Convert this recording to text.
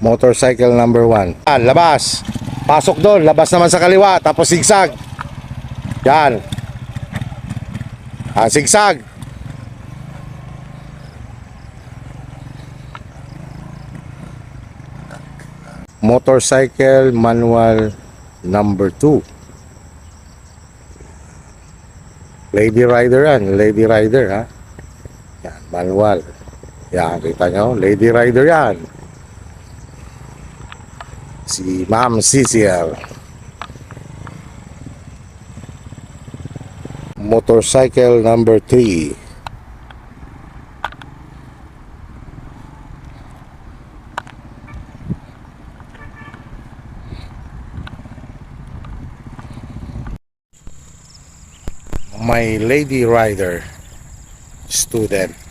Motorcycle number 1. Labas. Pasok doon. Labas naman sa kaliwa. Tapos zigzag. Yan. Zigzag. Motorcycle manual number 2. Lady rider yan. Lady rider ha. Yan. Manual. Yan. Kita nyo. Lady rider yan. Si Ma'am Cecil. Motorcycle number 3. My lady rider student.